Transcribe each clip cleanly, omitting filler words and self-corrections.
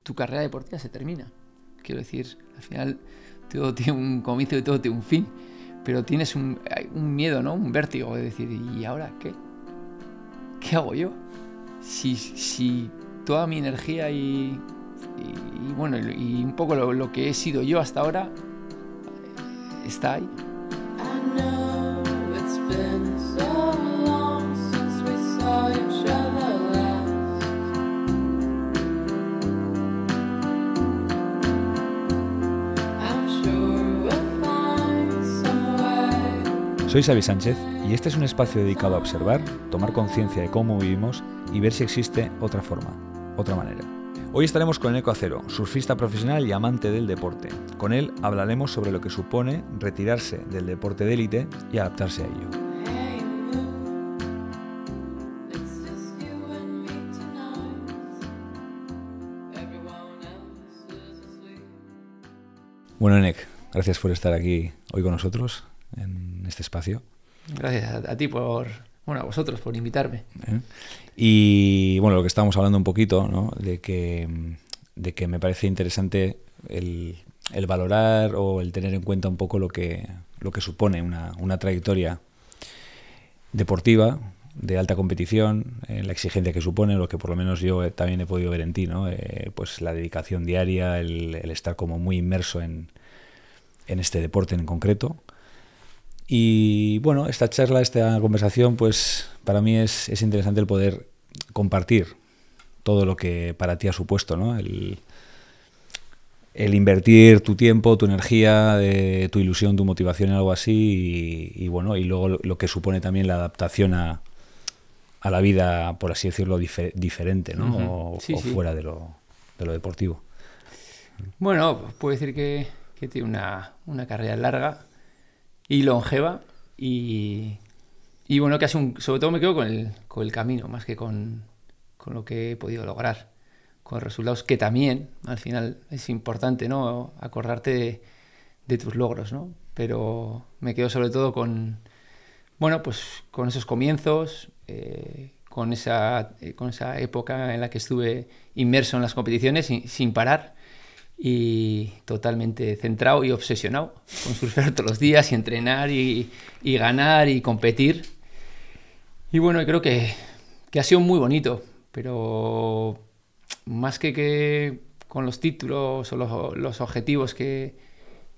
tu carrera deportiva se termina. Quiero decir, al final todo tiene un comienzo y todo tiene un fin, pero tienes un miedo, ¿no? Un vértigo de decir, ¿y ahora qué? ¿Qué hago yo? Si toda mi energía y bueno, y un poco lo que he sido yo hasta ahora está ahí. Soy Xavi Sánchez y este es un espacio dedicado a observar, tomar conciencia de cómo vivimos y ver si existe otra forma, otra manera. Hoy estaremos con Eneco Acero, surfista profesional y amante del deporte. Con él hablaremos sobre lo que supone retirarse del deporte de élite y adaptarse a ello. Bueno, Enek, gracias por estar aquí hoy con nosotros en este espacio. Gracias a ti a vosotros por invitarme. Y bueno, lo que estábamos hablando un poquito, ¿no? de que me parece interesante el valorar o el tener en cuenta un poco lo que supone una trayectoria deportiva de alta competición, la exigencia que supone, lo que por lo menos yo también he podido ver en ti, ¿no? Pues la dedicación diaria, el estar como muy inmerso en este deporte en concreto. Y bueno, esta conversación, pues para mí es interesante el poder compartir todo lo que para ti ha supuesto, ¿no? El invertir tu tiempo, tu energía, tu ilusión, tu motivación en algo así y bueno, y luego lo que supone también la adaptación a la vida, por así decirlo, diferente, ¿no? Uh-huh. Sí. Fuera de lo deportivo. Bueno, puedo decir que tiene una carrera larga y longeva y bueno, que sobre todo me quedo con el camino más que con lo que he podido lograr, con resultados que también al final es importante, ¿no? Acordarte de tus logros, ¿no? Pero me quedo sobre todo con esos comienzos, con esa época en la que estuve inmerso en las competiciones sin parar y totalmente centrado y obsesionado con surfear todos los días y entrenar y ganar y competir. Y bueno, creo que ha sido muy bonito, pero más que con los títulos o los objetivos que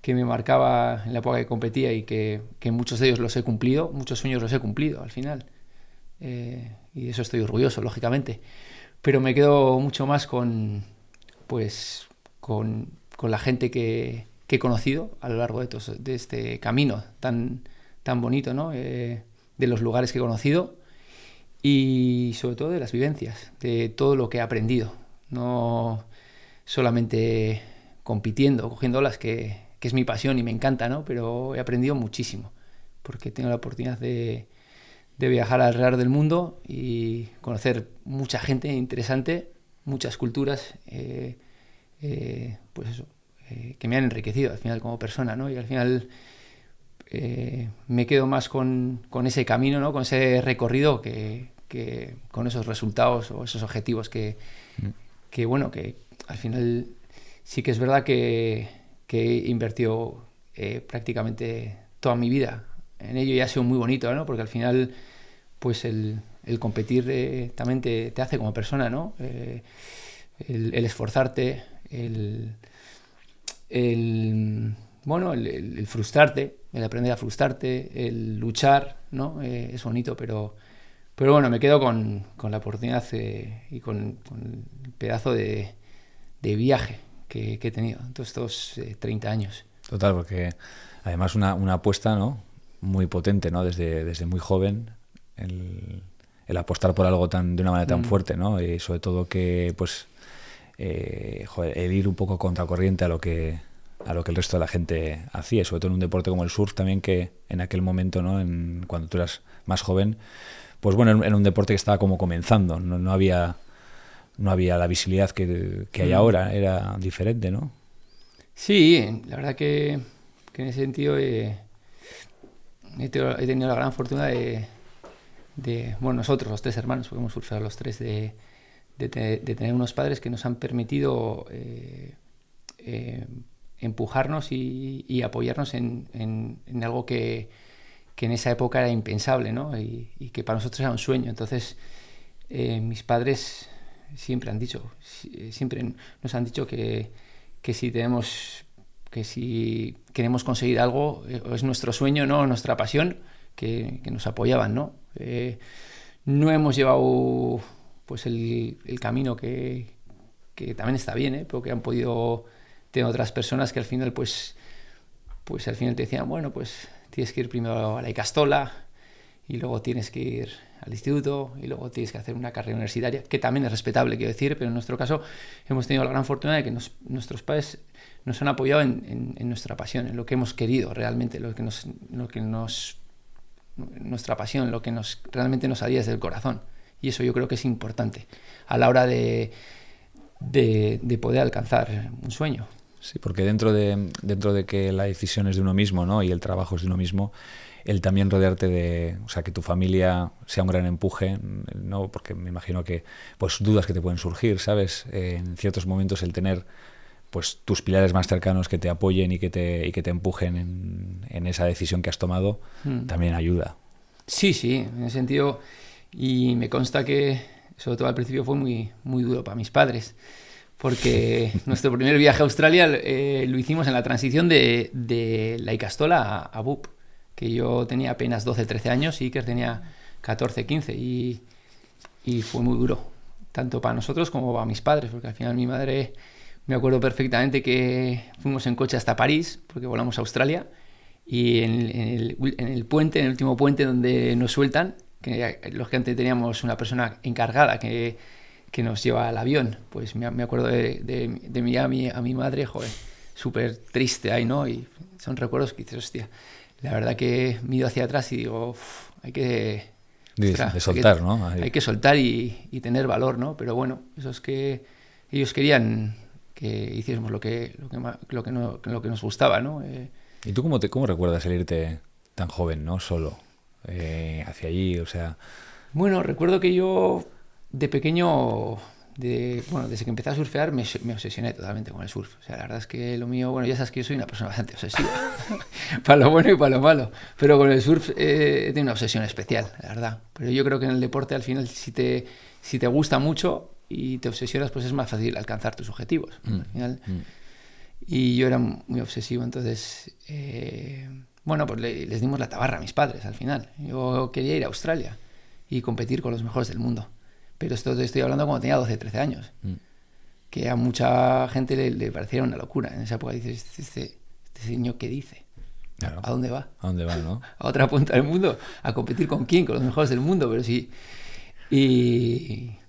me marcaba en la época que competía y que muchos de ellos los he cumplido, muchos sueños los he cumplido al final. Y de eso estoy orgulloso, lógicamente. Pero me quedo mucho más con la gente que he conocido a lo largo de este camino tan bonito, ¿no? De los lugares que he conocido y sobre todo de las vivencias, de todo lo que he aprendido. No solamente compitiendo, cogiendo olas, que es mi pasión y me encanta, ¿no? Pero he aprendido muchísimo porque tengo la oportunidad de viajar alrededor del mundo y conocer mucha gente interesante, muchas culturas, que me han enriquecido al final como persona, ¿no? Y al final me quedo más con ese camino, ¿no? Con ese recorrido que con esos resultados o esos objetivos que al final sí que es verdad que he invertido prácticamente toda mi vida en ello y ha sido muy bonito, ¿no? Porque al final pues el competir también te hace como persona, ¿no? El esforzarte, el frustrarte, el aprender a frustrarte, el luchar, ¿no? Es bonito, pero bueno, me quedo con la oportunidad y con el pedazo de viaje que he tenido en todos estos 30 años. Total, porque además una apuesta, ¿no? Muy potente, ¿no? Desde muy joven, el apostar por algo de una manera tan fuerte, ¿no? Y sobre todo que, pues, el ir un poco contracorriente a lo que el resto de la gente hacía, sobre todo en un deporte como el surf también, que en aquel momento, ¿no? Cuando tú eras más joven, pues bueno, era un deporte que estaba como comenzando, no había la visibilidad que hay ahora, era diferente, ¿no? Sí, la verdad que en ese sentido he tenido la gran fortuna de nosotros, los tres hermanos, porque hemos surfeado los tres, de de tener unos padres que nos han permitido empujarnos y apoyarnos en algo que en esa época era impensable, ¿no? Y que para nosotros era un sueño. Entonces, mis padres siempre nos han dicho que si queremos conseguir algo, es nuestro sueño, ¿no? Nuestra pasión, que nos apoyaban, ¿no? No hemos llevado pues el camino que también está bien, pero que han podido tener otras personas que al final pues al final te decían, bueno, pues tienes que ir primero a la Ikastola y luego tienes que ir al instituto y luego tienes que hacer una carrera universitaria, que también es respetable, quiero decir, pero en nuestro caso hemos tenido la gran fortuna de que nuestros padres nos han apoyado en nuestra pasión, en lo que hemos querido realmente, nuestra pasión, lo que realmente nos salía desde el corazón. Y eso yo creo que es importante a la hora de poder alcanzar un sueño. Sí, porque dentro de que la decisión es de uno mismo, ¿no? Y el trabajo es de uno mismo, el también rodearte o sea, que tu familia sea un gran empuje, ¿no? Porque me imagino que pues dudas que te pueden surgir, ¿sabes? En ciertos momentos el tener pues tus pilares más cercanos que te apoyen y que te empujen en esa decisión que has tomado, también ayuda. Sí, en ese sentido, y me consta que sobre todo al principio fue muy, muy duro para mis padres, porque nuestro primer viaje a Australia lo hicimos en la transición de la Ikastola a BUP, que yo tenía apenas 12, 13 años y Iker tenía 14, 15, y fue muy duro, tanto para nosotros como para mis padres, porque al final mi madre, me acuerdo perfectamente que fuimos en coche hasta París, porque volamos a Australia, y en el puente, en el último puente donde nos sueltan, que lógicamente teníamos una persona encargada que nos lleva al avión, pues me acuerdo de mirar a mi madre, joder, súper triste ahí, ¿no? Y son recuerdos que dices, hostia, la verdad que miro hacia atrás y digo, hay que... De soltar, ¿no? Hay que soltar y tener valor, ¿no? Pero bueno, eso es que ellos querían que hiciésemos lo que nos gustaba, ¿no? ¿Y tú cómo recuerdas el irte tan joven, ¿no? Solo hacia allí, o sea... Bueno, recuerdo que yo de pequeño, desde que empecé a surfear me obsesioné totalmente con el surf. O sea, la verdad es que lo mío, bueno, ya sabes que yo soy una persona bastante obsesiva, para lo bueno y para lo malo, pero con el surf he tenido una obsesión especial, la verdad. Pero yo creo que en el deporte al final si te gusta mucho y te obsesionas, pues es más fácil alcanzar tus objetivos. Al final. Y yo era muy obsesivo, entonces, bueno, pues les dimos la tabarra a mis padres al final. Yo quería ir a Australia y competir con los mejores del mundo. Pero esto te estoy hablando cuando tenía 12, 13 años. Que a mucha gente le pareciera una locura. En esa época dices, este señor, ¿qué dice? Claro. ¿A dónde va? ¿A dónde va, no? A otra punta del mundo. ¿A competir con quién? Con los mejores del mundo. Pero sí.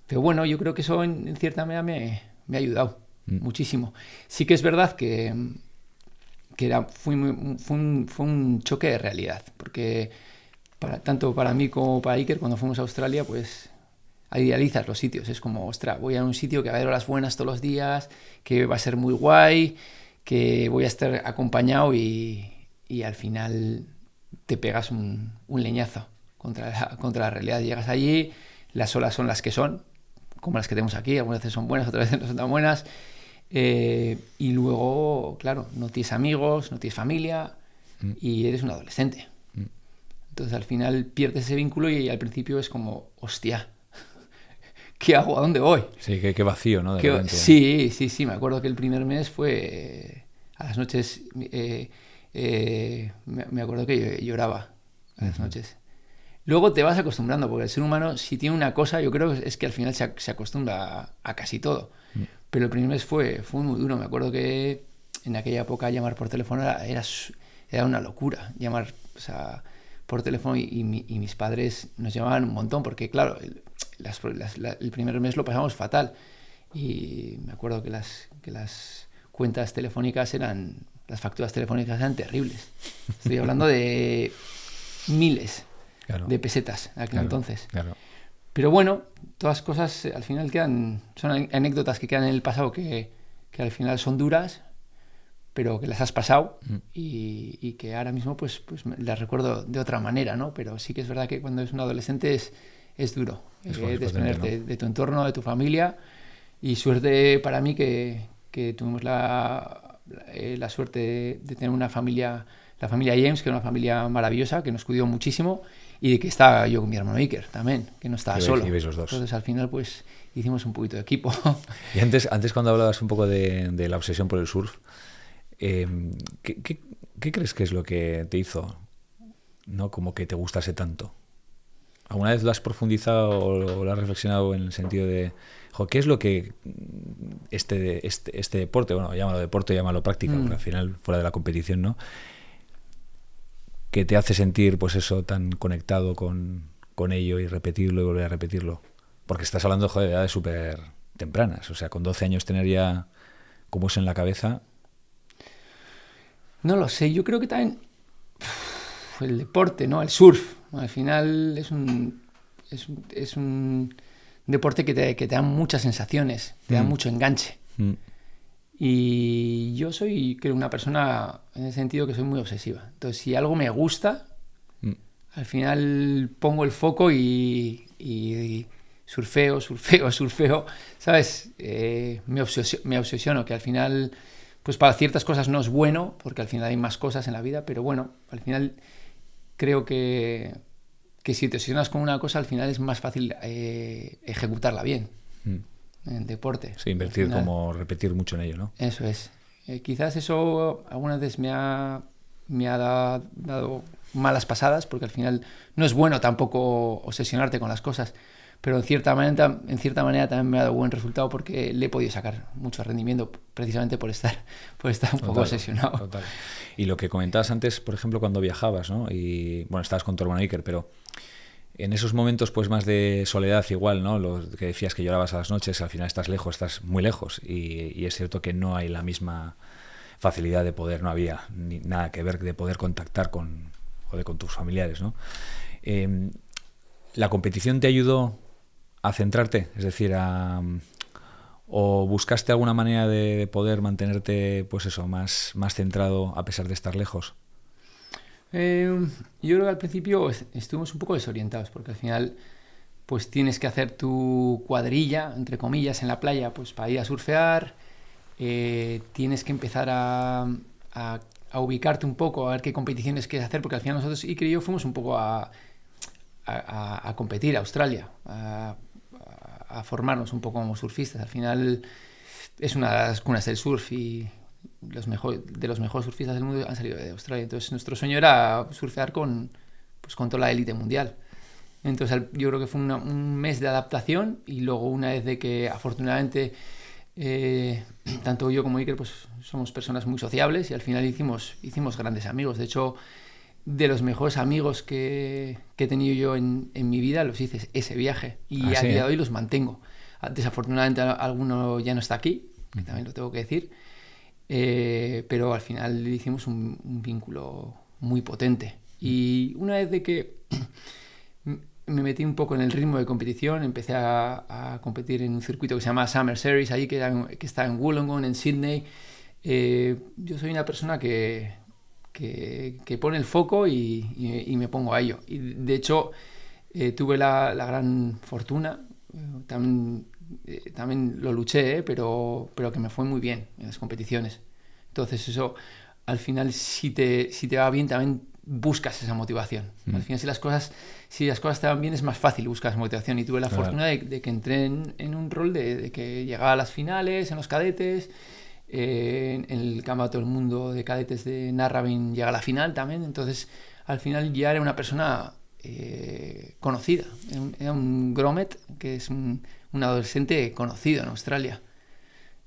Pero bueno, yo creo que eso en cierta manera me ha ayudado muchísimo. Sí que es verdad que fue un choque de realidad. Porque tanto para mí como para Iker, cuando fuimos a Australia, pues idealizas los sitios. Es como, ostras, voy a un sitio que va a haber horas buenas todos los días, que va a ser muy guay, que voy a estar acompañado y al final te pegas un leñazo contra la realidad. Llegas allí, las olas son las que son, como las que tenemos aquí, algunas veces son buenas, otras veces no son tan buenas, y luego, claro, no tienes amigos, no tienes familia y eres un adolescente. Entonces al final pierdes ese vínculo y al principio es como, hostia, ¿qué hago? ¿A dónde voy? Sí, qué vacío, ¿no? Sí, me acuerdo que el primer mes fue a las noches, me acuerdo que lloraba a las noches. Luego te vas acostumbrando, porque el ser humano, si tiene una cosa, yo creo que es que al final se acostumbra a casi todo. Pero el primer mes fue muy duro. Me acuerdo que en aquella época llamar por teléfono era una locura. Llamar, o sea, por teléfono y mis padres nos llamaban un montón, porque claro, el primer mes lo pasamos fatal. Y me acuerdo que las cuentas telefónicas las facturas telefónicas eran terribles. Estoy hablando de miles de pesetas en aquel entonces. Claro. Pero bueno, todas cosas al final son anécdotas que quedan en el pasado que al final son duras, pero que las has pasado y que ahora mismo pues las recuerdo de otra manera, ¿no? Pero sí que es verdad que cuando es un adolescente es duro. Es potente, Desprenderte ¿no? de tu entorno, de tu familia. Y suerte para mí que tuvimos la suerte de tener una familia, la familia James, que era una familia maravillosa, que nos cuidó muchísimo, y de que estaba yo con mi hermano Iker también, que no estaba solo. Y veis los dos. Entonces al final pues hicimos un poquito de equipo. Y antes cuando hablabas un poco de la obsesión por el surf, ¿qué crees que es lo que te hizo, ¿no? Como que te gustase tanto? ¿Alguna vez lo has profundizado o lo has reflexionado en el sentido de, ¿qué es lo que este deporte, bueno, llámalo deporte, llámalo práctica, porque al final fuera de la competición, ¿no? Que te hace sentir, pues eso, tan conectado con ello y repetirlo y volver a repetirlo? Porque estás hablando, joder, de edades súper tempranas, o sea, con 12 años tener ya como eso en la cabeza. No lo sé, yo creo que también el deporte, ¿no? El surf, al final es un deporte que te da muchas sensaciones, te da mucho enganche. Y yo soy, creo, una persona en el sentido que soy muy obsesiva. Entonces, si algo me gusta, al final pongo el foco y surfeo, ¿sabes? Me obsesiono, que al final, pues para ciertas cosas no es bueno, porque al final hay más cosas en la vida, pero bueno, al final creo que si te obsesionas con una cosa, al final es más fácil ejecutarla bien. En deporte. Sí, invertir, como repetir mucho en ello, ¿no? Eso es. Quizás eso algunas veces me ha dado malas pasadas, porque al final no es bueno tampoco obsesionarte con las cosas, pero en cierta manera también me ha dado buen resultado, porque le he podido sacar mucho rendimiento precisamente por estar un poco obsesionado. Total. Y lo que comentabas antes, por ejemplo, cuando viajabas, ¿no? Y bueno, estabas con tu hermano Iker, pero en esos momentos pues más de soledad igual, ¿no? Lo que decías que llorabas a las noches, al final estás lejos, estás muy lejos, y es cierto que no hay la misma facilidad de poder, no había ni nada que ver de poder contactar con tus familiares, ¿no? ¿La competición te ayudó a centrarte? Es decir, ¿o buscaste alguna manera de poder mantenerte, pues eso, más centrado a pesar de estar lejos? Yo creo que al principio estuvimos un poco desorientados, porque al final pues tienes que hacer tu cuadrilla, entre comillas, en la playa, pues para ir a surfear. Tienes que empezar a ubicarte un poco, a ver qué competiciones quieres hacer, porque al final nosotros, Iker y yo, fuimos un poco a competir a Australia, a formarnos un poco como surfistas. Al final es una de las cunas del surf, y de los mejores surfistas del mundo han salido de Australia. Entonces nuestro sueño era surfear con toda la élite mundial. Entonces yo creo que fue un mes de adaptación, y luego una vez de que afortunadamente tanto yo como Iker pues somos personas muy sociables, y al final hicimos grandes amigos. De hecho, de los mejores amigos que he tenido yo en mi vida los hice ese viaje, y a día de hoy los mantengo. Desafortunadamente alguno ya no está aquí, que también lo tengo que decir, pero al final hicimos un vínculo muy potente. Y una vez de que me metí un poco en el ritmo de competición, empecé a competir en un circuito que se llama Summer Series, allí que está en Wollongong, en Sydney. Yo soy una persona que pone el foco y me pongo a ello. Y de hecho tuve la gran fortuna, también lo luché, pero que me fue muy bien en las competiciones. Entonces eso, al final, si te va bien, también buscas esa motivación. Al final, si las cosas te van bien, es más fácil buscar esa motivación. Y tuve la fortuna de que entré en un rol de que llegaba a las finales en los cadetes. En el Campeonato del Mundo de Cadetes de Narrabeen llega a la final también. Entonces al final ya era una persona conocida, era un grommet, que es un adolescente conocido en Australia,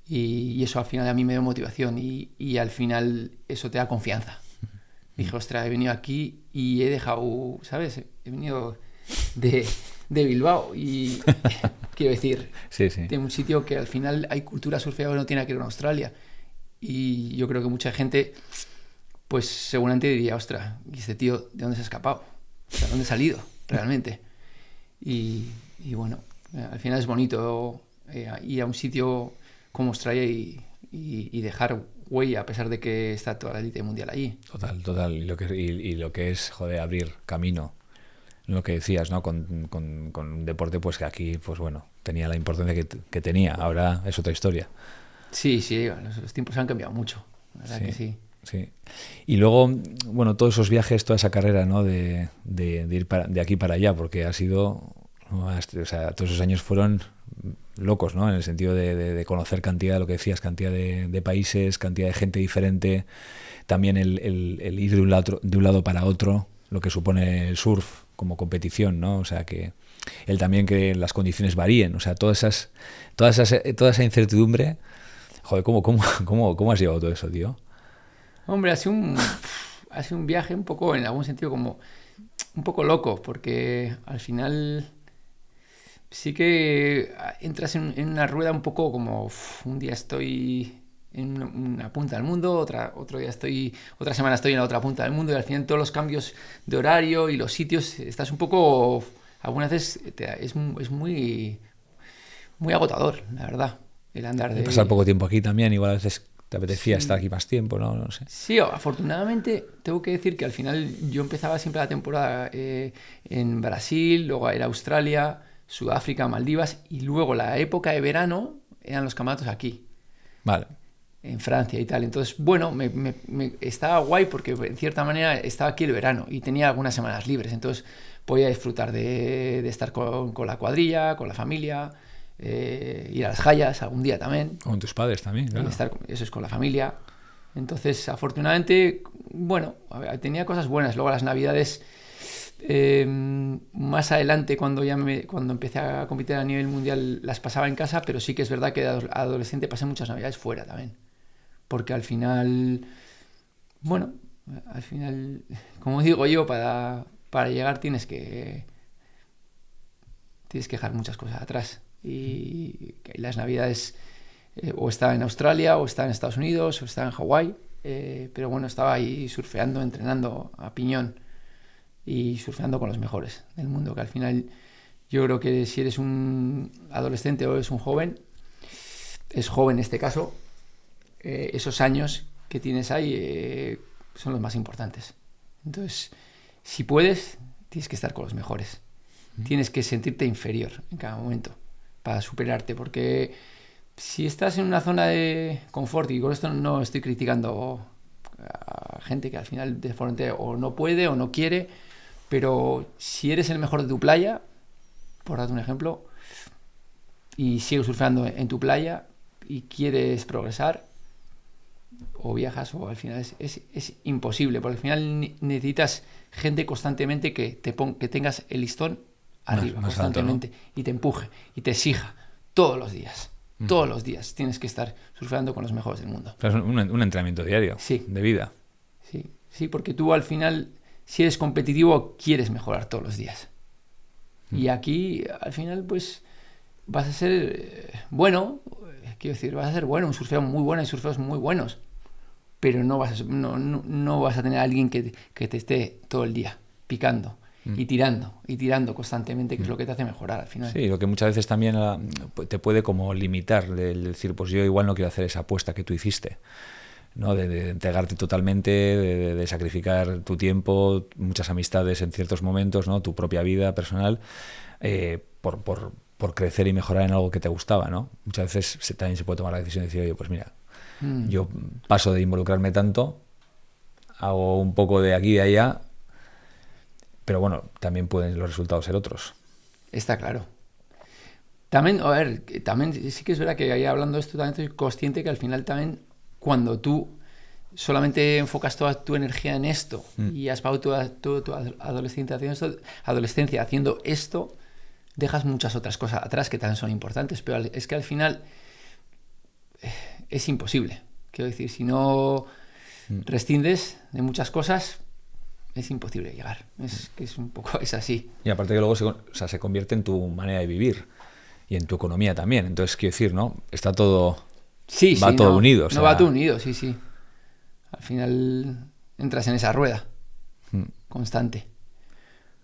y eso al final a mí me dio motivación, y al final eso te da confianza. Dije, ostras, he venido aquí y he dejado, ¿sabes? He venido de Bilbao, y quiero decir, de un sitio que al final hay cultura surfeadora que no tiene que ver con Australia, y yo creo que mucha gente pues seguramente diría, ostras, ¿y este tío de dónde se ha escapado? O sea, ¿dónde ha salido realmente? Y bueno, al final es bonito ir a un sitio como Australia y dejar huella, a pesar de que está toda la élite mundial allí. Total. Y lo que es, joder, abrir camino, lo que decías, ¿no? Con un deporte pues que aquí, pues bueno, tenía la importancia que tenía. Ahora es otra historia. Sí, sí, los tiempos han cambiado mucho, la verdad que sí. Sí. Y luego, bueno, todos esos viajes, toda esa carrera, ¿no? De ir de aquí para allá, porque ha sido, ¿no? O sea, todos esos años fueron locos, ¿no? En el sentido de conocer cantidad, lo que decías, cantidad de países, cantidad de gente diferente, también el ir de un lado para otro, lo que supone el surf como competición, ¿no? O sea, que el también que las condiciones varíen, o sea, toda esa incertidumbre, joder, ¿cómo has llevado todo eso, tío? Hombre, ha sido un viaje un poco, en algún sentido, como un poco loco, porque al final sí que entras en una rueda un poco como un día estoy en una punta del mundo, otra semana estoy en la otra punta del mundo, y al final todos los cambios de horario y los sitios, estás un poco, algunas veces es muy, muy agotador, la verdad, el andar De pasar poco tiempo aquí también, igual a veces te apetecía Sí, estar aquí más tiempo, ¿no? No sé. sí, afortunadamente tengo que decir que al final yo empezaba siempre la temporada en Brasil, luego era Australia, Sudáfrica, Maldivas, y luego la época de verano eran los campeonatos aquí, Vale. en Francia y tal. Entonces, bueno, estaba guay porque en cierta manera estaba aquí el verano y tenía algunas semanas libres, entonces podía disfrutar de estar con la cuadrilla, con la familia, ir a las Hayas algún día también. Con tus padres también, claro. Eso es con la familia. Entonces, afortunadamente, bueno, a ver, tenía cosas buenas. Luego las navidades, más adelante, cuando empecé a competir a nivel mundial, las pasaba en casa, pero sí que es verdad que de adolescente pasé muchas navidades fuera también. Porque al final, bueno, al final, como digo yo, para llegar tienes que dejar muchas cosas atrás. Y las navidades o estaba en Australia, o estaba en Estados Unidos, o estaba en Hawái, pero bueno, estaba ahí surfeando, entrenando a piñón y surfeando con los mejores del mundo, que al final yo creo que si eres un adolescente o eres un joven, es joven en este caso, esos años que tienes ahí son los más importantes. Entonces, si puedes, tienes que estar con los mejores. Tienes que sentirte inferior en cada momento para superarte, porque si estás en una zona de confort, y con esto no estoy criticando a gente que al final de frontera o no puede o no quiere, pero si eres el mejor de tu playa, por darte un ejemplo, y sigues surfeando en tu playa y quieres progresar, o viajas, o al final es imposible, porque al final necesitas gente constantemente que tengas el listón arriba, más constantemente, alto, ¿no? y te empuje y te exija todos los días. Todos los días tienes que estar surfeando con los mejores del mundo. O sea, es un entrenamiento diario, Sí, de vida. sí, sí, porque tú al final, si eres competitivo, quieres mejorar todos los días. Y aquí, al final, pues vas a ser bueno, quiero decir, vas a ser bueno, un surfeo muy bueno, hay surfeos muy buenos, pero no vas a tener a alguien que te esté todo el día picando y tirando constantemente, que es lo que te hace mejorar al final. Sí, lo que muchas veces también te puede como limitar, el decir, pues yo igual no quiero hacer esa apuesta que tú hiciste, ¿no? De entregarte totalmente, de sacrificar tu tiempo, muchas amistades en ciertos momentos, ¿no? Tu propia vida personal, por crecer y mejorar en algo que te gustaba, ¿no? Muchas veces también se puede tomar la decisión de decir, oye, pues mira, yo paso de involucrarme tanto, hago un poco de aquí y de allá, pero bueno, también pueden los resultados ser otros. Está claro. También, a ver, también sí que es verdad que ahí hablando de esto también estoy consciente que al final también cuando tú solamente enfocas toda tu energía en esto y has pasado toda tu adolescencia haciendo esto, dejas muchas otras cosas atrás que también son importantes, pero es que al final es imposible. Quiero decir, si no rescindes de muchas cosas, es imposible llegar. Es así. Y aparte que luego se convierte en tu manera de vivir y en tu economía también. Entonces, quiero decir, ¿no? Está todo... Sí, va todo unido. O no sea, va todo unido, sí, sí. Al final entras en esa rueda constante.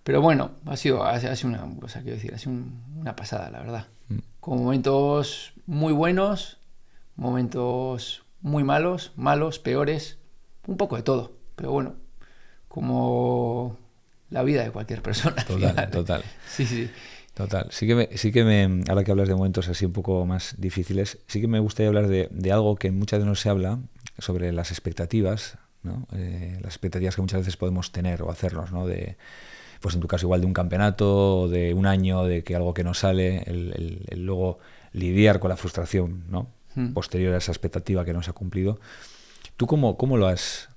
Pero bueno, ha sido una cosa, quiero decir, ha sido una pasada, la verdad. Con momentos muy buenos, momentos muy malos, peores, un poco de todo. Pero bueno, como la vida de cualquier persona. Total. Sí. Total. Sí que me, ahora que hablas de momentos así un poco más difíciles, sí que me gustaría hablar de algo que muchas veces no se habla, sobre las expectativas, ¿no? Las expectativas que muchas veces podemos tener o hacernos, ¿no? Pues en tu caso igual de un campeonato, de un año, de que algo que no sale, el luego lidiar con la frustración, ¿no? Posterior a esa expectativa que no se ha cumplido. ¿Tú cómo lo has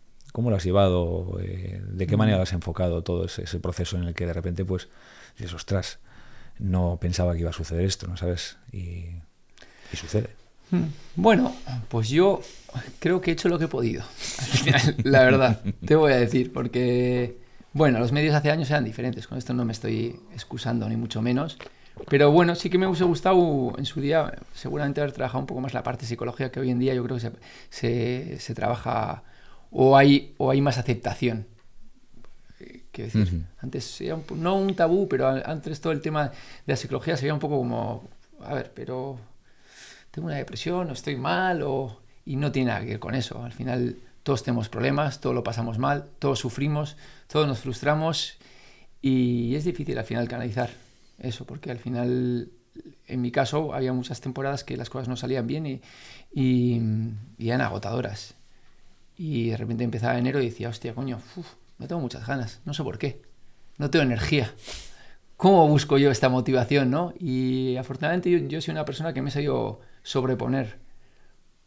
llevado? ¿De qué manera lo has enfocado todo ese proceso en el que de repente pues dices, ostras, no pensaba que iba a suceder esto, ¿no sabes? Y sucede. Bueno, pues yo creo que he hecho lo que he podido. Al final, la verdad, te voy a decir, porque, bueno, los medios hace años eran diferentes. Con esto no me estoy excusando, ni mucho menos. Pero bueno, sí que me hubiese gustado en su día, seguramente haber trabajado un poco más la parte psicológica, que hoy en día yo creo que se trabaja, o hay más aceptación. Quiero decir, antes era no un tabú, pero antes todo el tema de la psicología se veía un poco como, a ver, pero tengo una depresión, o estoy mal, y no tiene nada que ver con eso. Al final todos tenemos problemas, todos lo pasamos mal, todos sufrimos, todos nos frustramos, y es difícil al final canalizar eso, porque al final, en mi caso, había muchas temporadas que las cosas no salían bien y eran agotadoras. Y de repente empezaba enero y decía, hostia, coño, no tengo muchas ganas, no sé por qué, no tengo energía. ¿Cómo busco yo esta motivación, no? Y afortunadamente yo soy una persona que me he sabido sobreponer,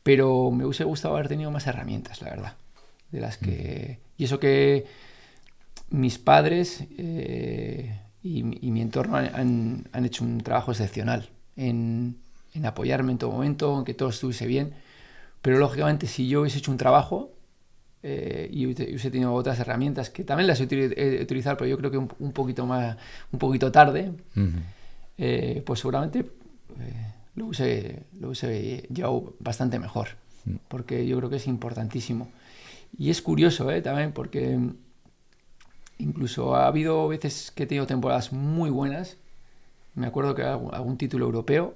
pero me hubiese gustado haber tenido más herramientas, la verdad, de las que... Y eso que mis padres y mi entorno han hecho un trabajo excepcional en apoyarme en todo momento, en que todo estuviese bien, pero lógicamente si yo hubiese hecho un trabajo y hubiese tenido otras herramientas que también las he utilizado, pero yo creo que un poquito tarde, pues seguramente lo hubiese llevado bastante mejor, porque yo creo que es importantísimo. Y es curioso también, porque incluso ha habido veces que he tenido temporadas muy buenas. Me acuerdo que algún título europeo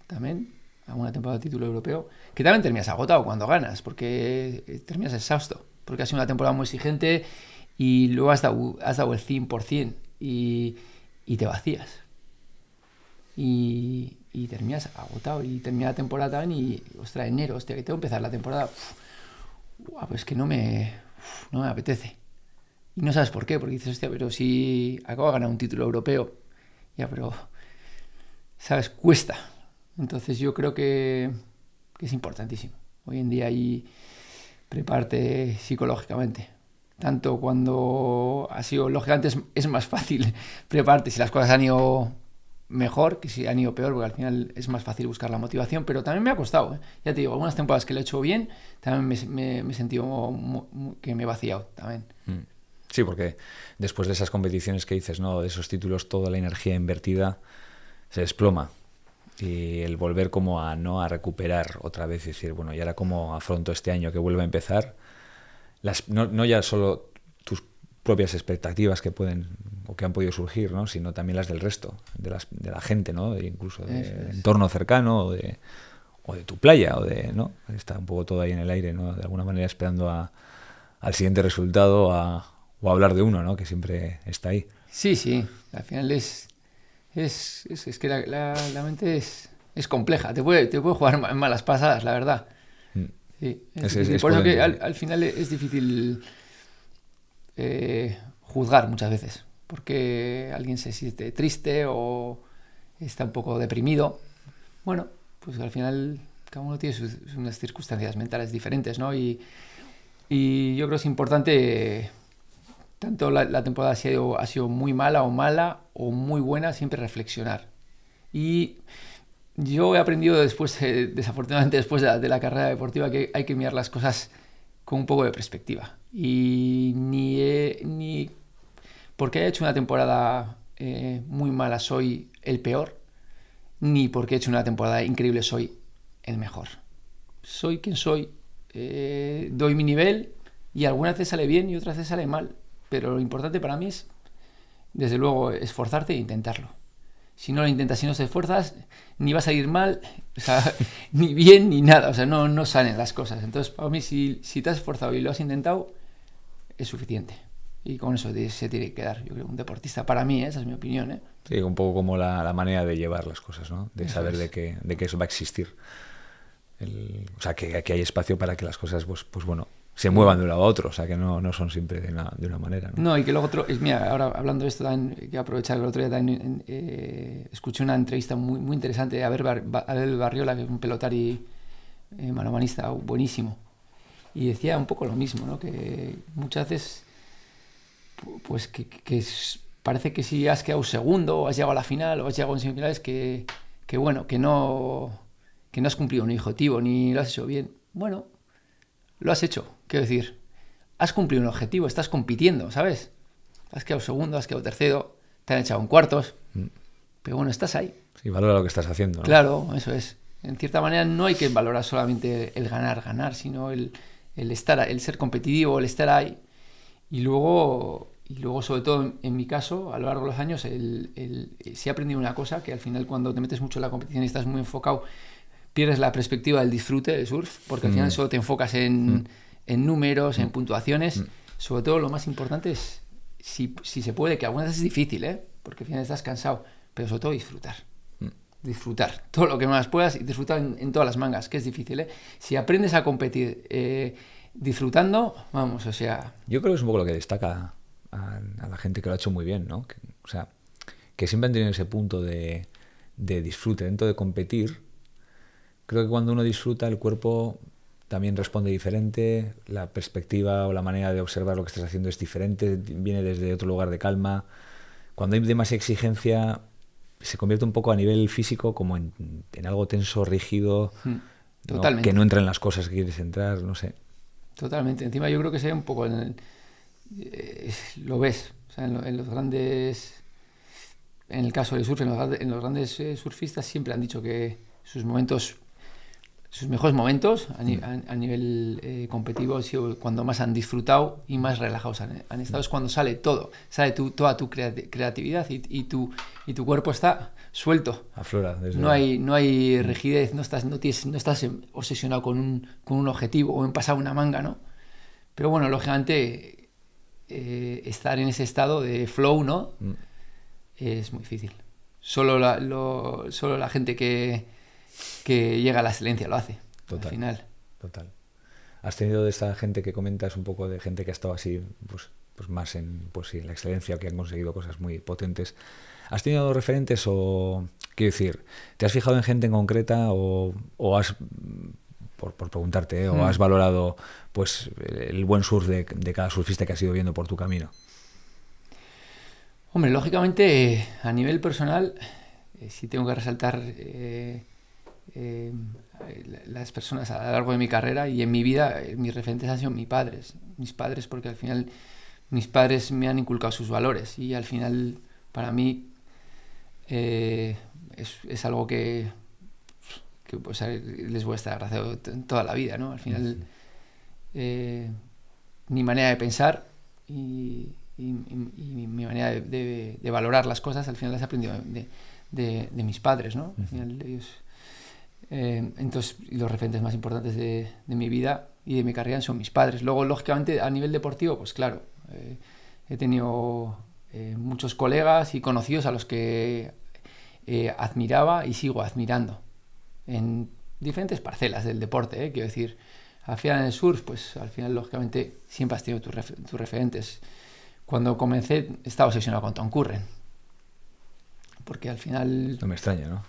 también, alguna temporada de título europeo, que también terminas agotado cuando ganas, porque terminas exhausto, porque ha sido una temporada muy exigente y luego has dado el 100% y te vacías. Y terminas agotado y termina la temporada también y, ostras, enero, hostia, que tengo que empezar la temporada. Pues que no me apetece. Y no sabes por qué, porque dices, hostia, pero si acabo de ganar un título europeo, ya, pero, ¿sabes? Cuesta. Entonces yo creo que es importantísimo. Hoy en día ahí prepararte psicológicamente. Tanto cuando ha sido, lógicamente es más fácil prepararte si las cosas han ido mejor que si han ido peor, porque al final es más fácil buscar la motivación, pero también me ha costado. Ya te digo, algunas temporadas que lo he hecho bien, también me he sentido que me he vaciado también. Sí, porque después de esas competiciones que dices, ¿no? De esos títulos, toda la energía invertida se desploma. Y el volver como a recuperar otra vez, decir, bueno, ¿y ahora cómo afronto este año que vuelve a empezar? No ya solo tus propias expectativas que pueden o que han podido surgir, ¿no? Sino también las del resto, de la gente, ¿no? Incluso del entorno cercano o de tu playa, ¿no? Está un poco todo ahí en el aire, ¿no? De alguna manera esperando al siguiente resultado o a hablar de uno, ¿no? Que siempre está ahí. Sí, al final es que la mente es compleja, te puede jugar malas pasadas, la verdad. Sí, es por eso que al final es difícil juzgar muchas veces, porque alguien se siente triste o está un poco deprimido. Bueno, pues al final cada uno tiene unas circunstancias mentales diferentes, ¿no? Y yo creo que es importante, tanto la temporada ha sido muy mala o muy buena, siempre reflexionar. Y yo he aprendido desafortunadamente después de la carrera deportiva, que hay que mirar las cosas con un poco de perspectiva. Y ni porque haya hecho una temporada muy mala soy el peor, ni porque he hecho una temporada increíble soy el mejor. Soy quien soy, doy mi nivel y algunas veces sale bien y otras veces sale mal. Pero lo importante para mí es, desde luego, esforzarte e intentarlo. Si no lo intentas, si no te esfuerzas, ni va a salir mal, o sea, ni bien ni nada, o sea, no salen las cosas. Entonces, para mí, si te has esforzado y lo has intentado, es suficiente. Y con eso se tiene que quedar. Yo creo que un deportista, para mí, esa es mi opinión, ¿eh? Sí, un poco como la manera de llevar las cosas, ¿no? De Eso saber es. de que eso va a existir. O sea, que hay espacio para que las cosas, pues bueno, se muevan de un lado a otro. O sea, que no son siempre de una manera, ¿no? No, y que luego mira, ahora hablando de esto también, que aprovechar que el otro día también escuché una entrevista muy interesante de Abel Barriola, que es un pelotari manomanista buenísimo. Y decía un poco lo mismo, ¿no? Que muchas veces, pues parece que si has quedado segundo, o has llegado a la final, o has llegado en semifinales, que bueno, que no has cumplido un objetivo, ni lo has hecho bien. Bueno, lo has hecho, quiero decir, has cumplido un objetivo, estás compitiendo, ¿sabes? Has quedado segundo, has quedado tercero, te han echado en cuartos, pero bueno, estás ahí. Sí, valora lo que estás haciendo, ¿no? Claro, eso es. En cierta manera no hay que valorar solamente el ganar, sino el ser competitivo, el estar ahí. Y luego sobre todo en mi caso, a lo largo de los años, sí he aprendido una cosa, que al final cuando te metes mucho en la competición y estás muy enfocado, pierdes la perspectiva del disfrute del surf, porque al final solo te enfocas en números, en puntuaciones. Sobre todo lo más importante es, si se puede, que algunas veces es difícil, porque al final estás cansado, pero sobre todo disfrutar todo lo que más puedas y disfrutar en todas las mangas, que es difícil, Si aprendes a competir disfrutando, vamos, o sea... Yo creo que es un poco lo que destaca a la gente que lo ha hecho muy bien, ¿no? O sea, que siempre han tenido ese punto de disfrute dentro de competir. Creo que cuando uno disfruta, el cuerpo también responde diferente, la perspectiva o la manera de observar lo que estás haciendo es diferente, viene desde otro lugar de calma. Cuando hay demasiada exigencia, se convierte un poco a nivel físico como en algo tenso, rígido, ¿no? Que no entra en las cosas que quieres entrar, no sé. Totalmente. Encima yo creo que se ve un poco lo ves, o sea, en los grandes, en el caso del surf, en los grandes surfistas siempre han dicho que sus mejores momentos a nivel competitivo han sido cuando más han disfrutado y más relajados han estado. Es cuando sale todo, toda tu creatividad y tu cuerpo está suelto. Aflora. No hay rigidez, no estás obsesionado con un objetivo o en pasar una manga, ¿no? Pero bueno, lógicamente estar en ese estado de flow, ¿no? Es muy difícil. Solo la gente que llega a la excelencia lo hace. Total, al final. Total. ¿Has tenido de esta gente que comentas un poco de gente que ha estado así, pues más en la excelencia, que han conseguido cosas muy potentes? ¿Has tenido referentes o, quiero decir, te has fijado en gente en concreta o has, por preguntarte, o has valorado pues el buen surf de cada surfista que has ido viendo por tu camino? Hombre, lógicamente, a nivel personal, sí tengo que resaltar las personas a lo largo de mi carrera y en mi vida, mis referentes han sido mis padres, porque al final mis padres me han inculcado sus valores y al final para mí es algo que pues, les voy a estar agradecido toda la vida, ¿no? Al final mi manera de pensar y mi manera de valorar las cosas al final las he aprendido de mis padres, ¿no? Al final ellos... entonces, los referentes más importantes de mi vida y de mi carrera son mis padres. Luego, lógicamente, a nivel deportivo, pues claro, he tenido muchos colegas y conocidos a los que admiraba y sigo admirando en diferentes parcelas del deporte, quiero decir, al final en el surf, pues al final, lógicamente, siempre has tenido tus referentes. Cuando comencé, estaba obsesionado con Tom Curren. Porque al final... No me extraña, ¿no?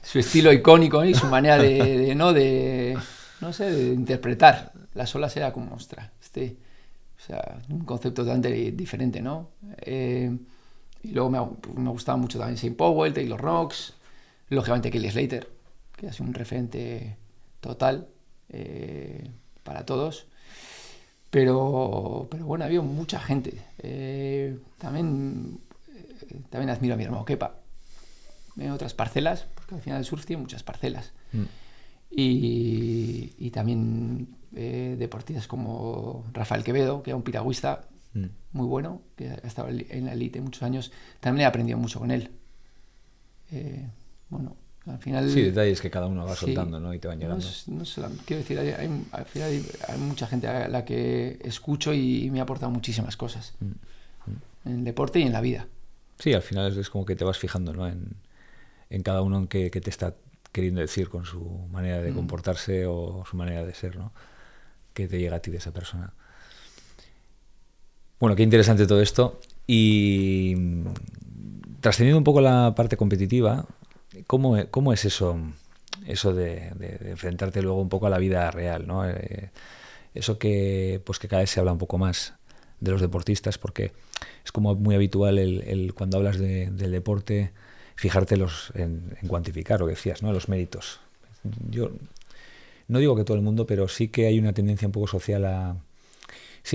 Su estilo icónico, ¿no? Y su manera de interpretar las olas era como, ostras, o sea, un concepto totalmente diferente, ¿no? Y luego me gustaba mucho también Shane Powell, Taylor Rocks, lógicamente Kelly Slater, que ha sido un referente total para todos. Pero bueno, había mucha gente. También admiro a mi hermano Kepa en otras parcelas, porque al final el surf tiene muchas parcelas. Y también deportistas como Rafael Quevedo, que era un piragüista muy bueno, que ha estado en la elite muchos años. También he aprendido mucho con él. Bueno, Al final, Sí, detalles que cada uno va sí, soltando, ¿no? Y te van llegando. Quiero decir, al final hay mucha gente a la que escucho y me ha aportado muchísimas cosas. En el deporte y en la vida. Sí, al final es como que te vas fijando, ¿no? En cada uno en qué te está queriendo decir con su manera de comportarse o su manera de ser, ¿no? Que te llega a ti de esa persona. Bueno, qué interesante todo esto. Y trascendiendo un poco la parte competitiva, ¿cómo es eso de enfrentarte luego un poco a la vida real, ¿no? Eso que cada vez se habla un poco más de los deportistas, porque es como muy habitual cuando hablas del deporte, fijarte en cuantificar lo que decías, ¿no? Los méritos. Yo no digo que todo el mundo, pero sí que hay una tendencia un poco social a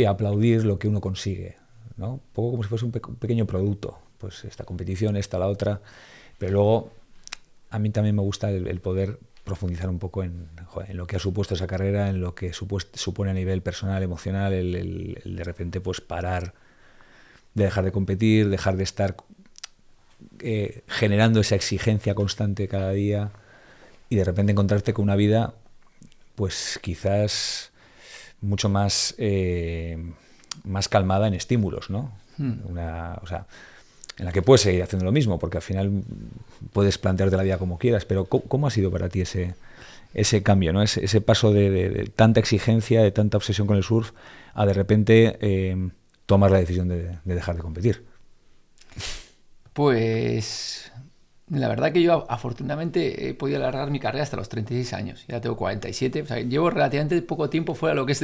aplaudir lo que uno consigue, ¿no? Un poco como si fuese un pequeño producto. Pues esta competición, esta, la otra. Pero luego a mí también me gusta el poder profundizar un poco en lo que ha supuesto esa carrera, en lo que supone a nivel personal, emocional, el de repente pues parar, de dejar de competir, dejar de estar generando esa exigencia constante cada día y de repente encontrarte con una vida pues quizás mucho más más calmada en estímulos, ¿no? O sea, en la que puedes seguir haciendo lo mismo, porque al final puedes plantearte la vida como quieras, pero ¿cómo ha sido para ti ese cambio, ¿no? Ese paso de tanta exigencia, de tanta obsesión con el surf, a de repente tomar la decisión de dejar de competir? Pues la verdad que yo afortunadamente he podido alargar mi carrera hasta los 36 años. Ya tengo 47. O sea, llevo relativamente poco tiempo fuera de lo que es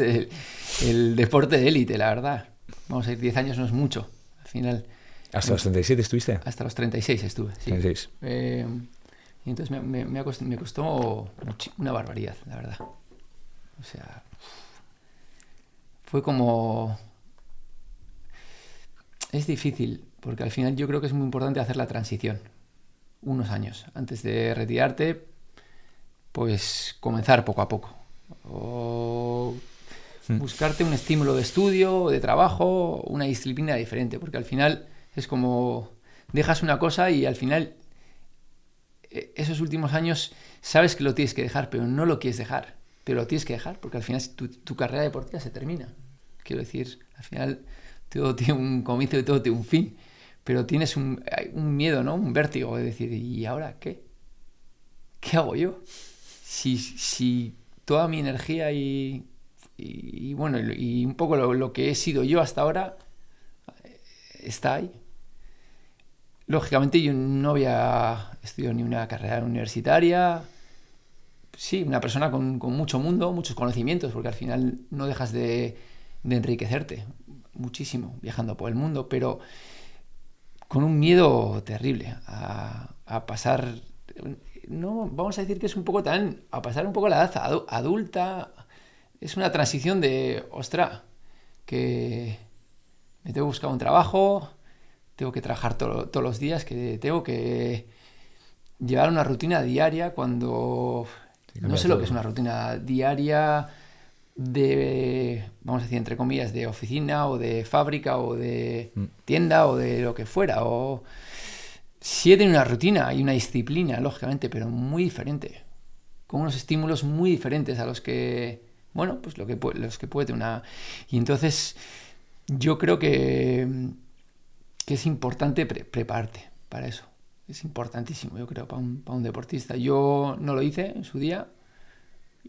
el deporte de élite, la verdad. Vamos a decir, 10 años no es mucho. Al final... ¿Hasta los 37 estuviste? Hasta los 36 estuve, sí. 36. Y entonces me costó una barbaridad, la verdad. O sea, fue como... Es difícil, porque al final yo creo que es muy importante hacer la transición. Unos años. Antes de retirarte, pues comenzar poco a poco. O buscarte un estímulo de estudio, de trabajo, una disciplina diferente, porque al final es como dejas una cosa y al final esos últimos años sabes que lo tienes que dejar, pero no lo quieres dejar, pero lo tienes que dejar porque al final tu carrera deportiva se termina. Quiero decir, al final todo tiene un comienzo y todo tiene un fin, pero tienes un miedo, ¿no? Un vértigo de decir, ¿y ahora qué? ¿Qué hago yo? Si toda mi energía y bueno, y un poco lo que he sido yo hasta ahora está ahí. Lógicamente yo no había estudiado ni una carrera universitaria. Sí, una persona con mucho mundo, muchos conocimientos, porque al final no dejas de enriquecerte muchísimo viajando por el mundo, pero con un miedo terrible a pasar... No, vamos a decir que es un poco a pasar un poco la edad adulta. Es una transición de, ostras, que me tengo que buscar un trabajo, tengo que trabajar todos los días, que tengo que llevar una rutina diaria cuando no sé lo que es una rutina diaria de, vamos a decir, entre comillas, de oficina o de fábrica o de tienda o de lo que fuera. O sí he tenido una rutina y una disciplina, lógicamente, pero muy diferente, con unos estímulos muy diferentes a los que, bueno, pues los que puede tener una... Y entonces yo creo que es importante prepararte para eso. Es importantísimo, yo creo, para un deportista. Yo no lo hice en su día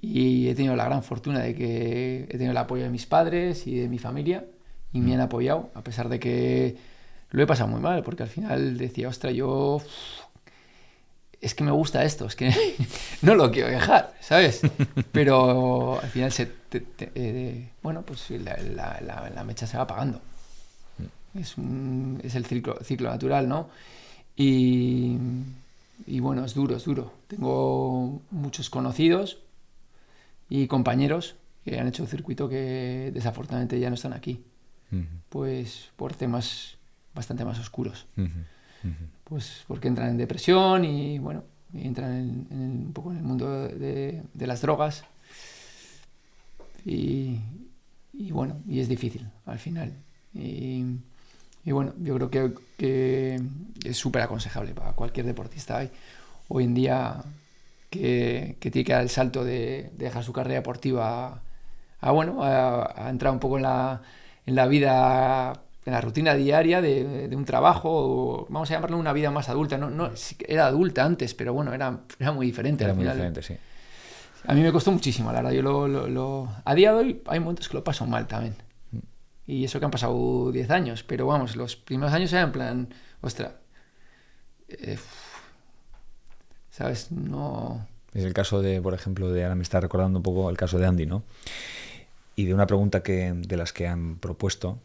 y he tenido la gran fortuna de que he tenido el apoyo de mis padres y de mi familia y me han apoyado, a pesar de que lo he pasado muy mal, porque al final decía, ostras, yo... Es que me gusta esto, es que no lo quiero dejar, ¿sabes? Pero al final bueno, pues la mecha se va apagando. Es el ciclo natural, ¿no? Y bueno, es duro. Tengo muchos conocidos y compañeros que han hecho un circuito que desafortunadamente ya no están aquí. Pues por temas bastante más oscuros. Pues porque entran en depresión y bueno, entran un poco en el mundo de las drogas. Y bueno, y es difícil al final. Y bueno, yo creo que es súper aconsejable para cualquier deportista. hoy en día que tiene que dar el salto de dejar su carrera deportiva a entrar un poco en la vida, en la rutina diaria de un trabajo, o vamos a llamarlo una vida más adulta. Sí, era adulta antes, pero bueno, era muy diferente. Era al muy final. diferente, sí. A mí me costó muchísimo, la verdad. Yo a día de hoy hay momentos que lo paso mal también. Y eso que han pasado 10 años, pero vamos, los primeros años eran en plan, ostras, ¿sabes? No... Es el caso de, por ejemplo, ahora me está recordando un poco el caso de Andy, ¿no? Y de una pregunta de las que han propuesto,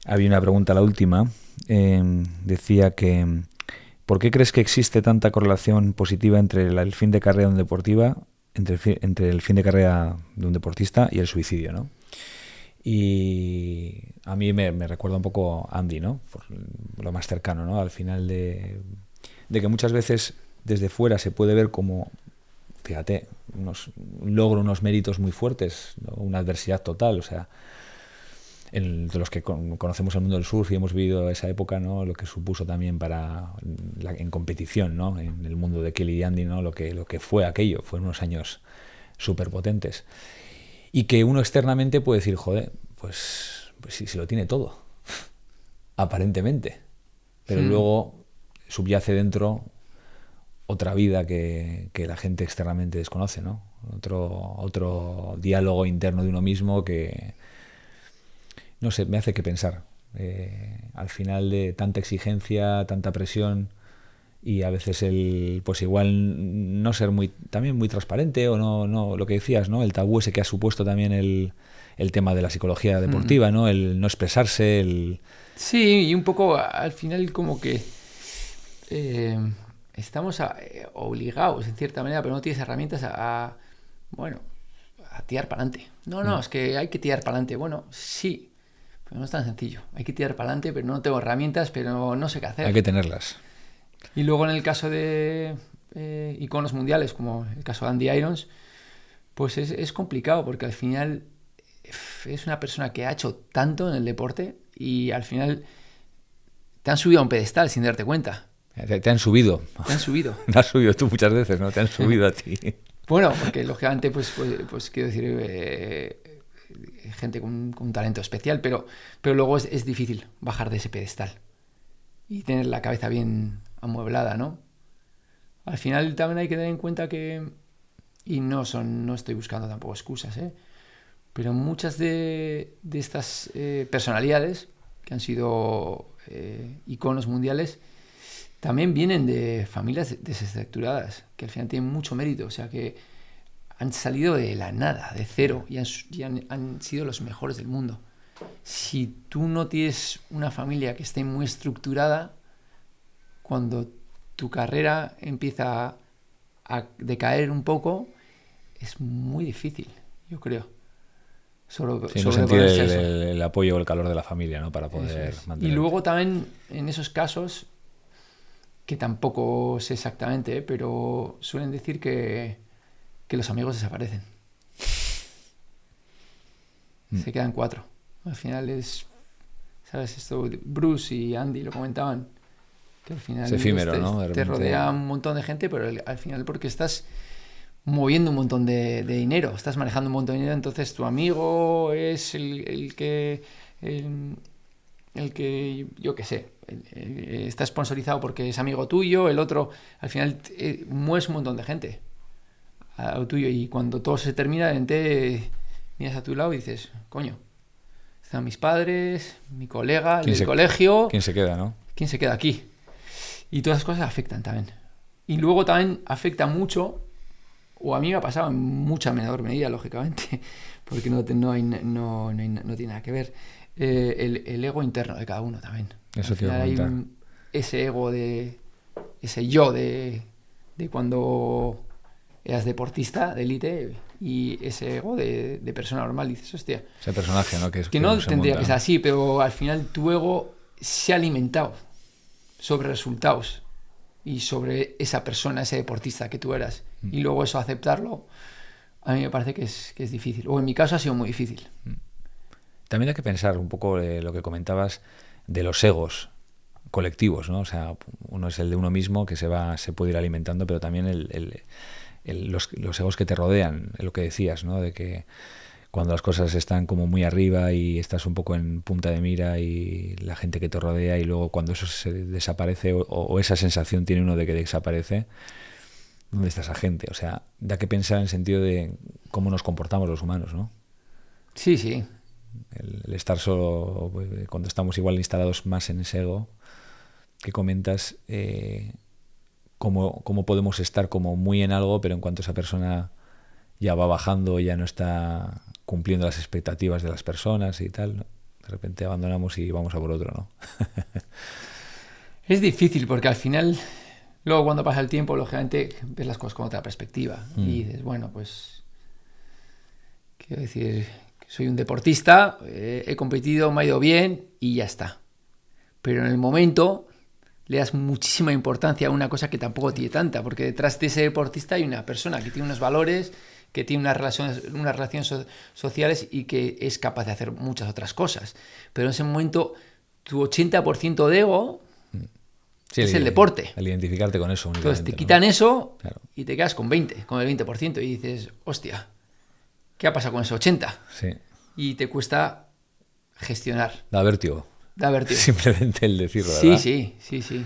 había una pregunta, la última, decía que ¿por qué crees que existe tanta correlación positiva entre el fin de carrera de un deportiva, entre el fin de carrera de un deportista y el suicidio, ¿no? Y a mí me recuerda un poco Andy, ¿no? Por lo más cercano, ¿no? Al final de que muchas veces desde fuera se puede ver como, fíjate, un logro, unos méritos muy fuertes, ¿no? Una adversidad total, o sea, de los que conocemos el mundo del surf y hemos vivido esa época, ¿no? Lo que supuso también en competición, ¿no? En el mundo de Kelly y Andy, ¿no? Lo que fue aquello, fueron unos años súper potentes. Y que uno externamente puede decir, joder, pues sí, se lo tiene todo, aparentemente. Pero luego subyace dentro otra vida que la gente externamente desconoce, ¿no? Otro diálogo interno de uno mismo que, no sé, me hace que pensar. Al final de tanta exigencia, tanta presión, y a veces pues igual no ser también muy transparente, o no lo que decías, ¿no? El tabú ese que ha supuesto también el tema de la psicología deportiva, ¿no? El no expresarse, Sí, y un poco al final como que estamos obligados en cierta manera, pero no tienes herramientas a tirar para adelante. No, es que hay que tirar para adelante. Bueno, sí, pero no es tan sencillo. Hay que tirar para adelante, pero no tengo herramientas, pero no sé qué hacer. Hay que tenerlas. Y luego en el caso de iconos mundiales, como el caso de Andy Irons, pues es complicado, porque al final es una persona que ha hecho tanto en el deporte y al final te han subido a un pedestal sin darte cuenta. Te han subido. Te han subido. Te has subido tú muchas veces, ¿no? Te han subido a ti. Bueno, porque lógicamente, pues quiero decir, gente con un talento especial, pero luego es difícil bajar de ese pedestal y tener la cabeza bien amueblada, ¿no? Al final también hay que tener en cuenta que, y no estoy buscando tampoco excusas, pero muchas de estas personalidades que han sido iconos mundiales también vienen de familias desestructuradas, que al final tienen mucho mérito, o sea que han salido de la nada, de cero, y han sido los mejores del mundo. Si tú no tienes una familia que esté muy estructurada, cuando tu carrera empieza a decaer un poco, es muy difícil, yo creo. No sentir el apoyo o el calor de la familia, ¿no? Para poder mantener. Y luego también en esos casos, que tampoco sé exactamente, pero suelen decir que los amigos desaparecen. Se quedan 4. Al final ¿sabes? Esto, Bruce y Andy lo comentaban, que al final es efímero, ¿no? Te rodea un montón de gente, pero al final porque estás moviendo un montón de dinero, estás manejando un montón de dinero, entonces tu amigo es el que yo qué sé, está sponsorizado porque es amigo tuyo, el otro, al final mueves un montón de gente a lo tuyo, y cuando todo se termina, miras a tu lado y dices, coño, están mis padres, mi colega, el del colegio. ¿Quién se queda, no? ¿Quién se queda aquí? Y todas las cosas afectan también. Y luego también afecta mucho, o a mí me ha pasado en mucha menor medida, lógicamente, porque no tiene nada que ver, el ego interno de cada uno también. Eso te iba a comentar. Hay ese ego ese yo de cuando eras deportista de élite, y ese ego de persona normal. Dices, hostia, ese personaje, ¿no? Que no tendría que ser así, pero al final tu ego se ha alimentado sobre resultados y sobre esa persona, ese deportista que tú eras. Y luego eso, aceptarlo, a mí me parece que es difícil. O en mi caso ha sido muy difícil. También hay que pensar un poco lo que comentabas de los egos. colectivos, ¿no? O sea, uno es el de uno mismo, que se puede ir alimentando, pero también los egos que te rodean, lo que decías, ¿no? De que cuando las cosas están como muy arriba y estás un poco en punta de mira y la gente que te rodea, y luego cuando eso se desaparece o esa sensación tiene uno de que desaparece, ¿dónde está esa gente? O sea, da que pensar en el sentido de cómo nos comportamos los humanos, ¿no? Sí, sí. El estar solo, cuando estamos igual instalados más en ese ego que comentas, cómo podemos estar como muy en algo, pero en cuanto esa persona ya va bajando, ya no está cumpliendo las expectativas de las personas y tal, ¿no? De repente abandonamos y vamos a por otro, ¿no? Es difícil porque al final, luego cuando pasa el tiempo, lógicamente ves las cosas con otra perspectiva. Y dices, bueno, pues, quiero decir, soy un deportista, he competido, me ha ido bien y ya está. Pero en el momento le das muchísima importancia a una cosa que tampoco tiene tanta, porque detrás de ese deportista hay una persona que tiene unos valores, que tiene unas relaciones sociales y que es capaz de hacer muchas otras cosas. Pero en ese momento tu 80% de ego es el deporte. El identificarte con eso únicamente. Entonces te quitan, ¿no?, eso, claro, y te quedas con el 20%, y dices, hostia, ¿qué ha pasado con ese 80%? Sí. Y te cuesta gestionar. Da vértigo. Da vértigo. Simplemente el decirlo, Sí, ¿verdad? sí.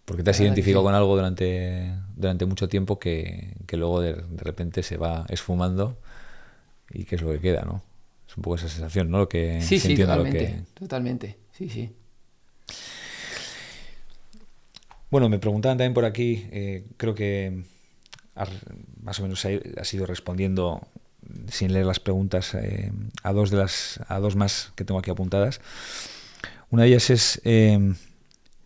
Porque te has identificado con algo durante mucho tiempo que luego de repente se va esfumando, y qué es lo que queda, ¿no? Es un poco esa sensación, ¿no? Lo que Sí, totalmente, totalmente. Sí. Bueno, me preguntaban también por aquí, creo que más o menos has ido respondiendo sin leer las preguntas a dos más que tengo aquí apuntadas. Una de ellas es,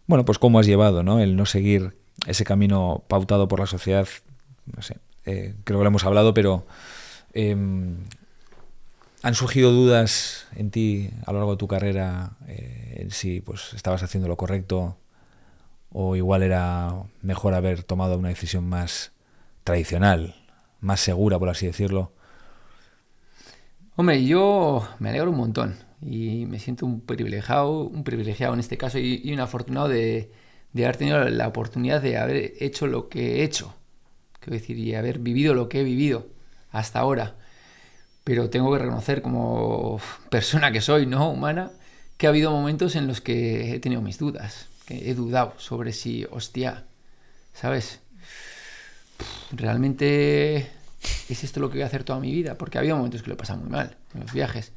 bueno, pues cómo has llevado, ¿no?, el no seguir ese camino pautado por la sociedad. No sé, creo que lo hemos hablado, pero ¿han surgido dudas en ti a lo largo de tu carrera en si pues estabas haciendo lo correcto, o igual era mejor haber tomado una decisión más tradicional, más segura, por así decirlo? Hombre, yo me alegro un montón y me siento un privilegiado en este caso, y un afortunado de haber tenido la oportunidad de haber hecho lo que he hecho, quiero decir, y haber vivido lo que he vivido hasta ahora. Pero tengo que reconocer, como persona que soy, ¿no?, humana, que ha habido momentos en los que he tenido mis dudas, que he dudado sobre si, hostia, ¿sabes? ¿Realmente es esto lo que voy a hacer toda mi vida? Porque había momentos que lo he pasado muy mal en los viajes.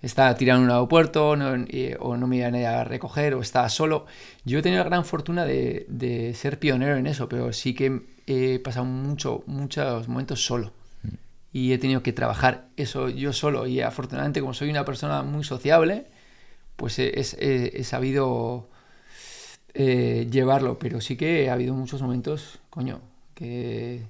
Estaba tirado en un aeropuerto, o no me iban a recoger, o estaba solo. Yo he tenido la gran fortuna de ser pionero en eso, pero sí que he pasado muchos momentos solo. Y he tenido que trabajar eso yo solo. Y afortunadamente, como soy una persona muy sociable, pues he sabido llevarlo. Pero sí que ha habido muchos momentos, coño, que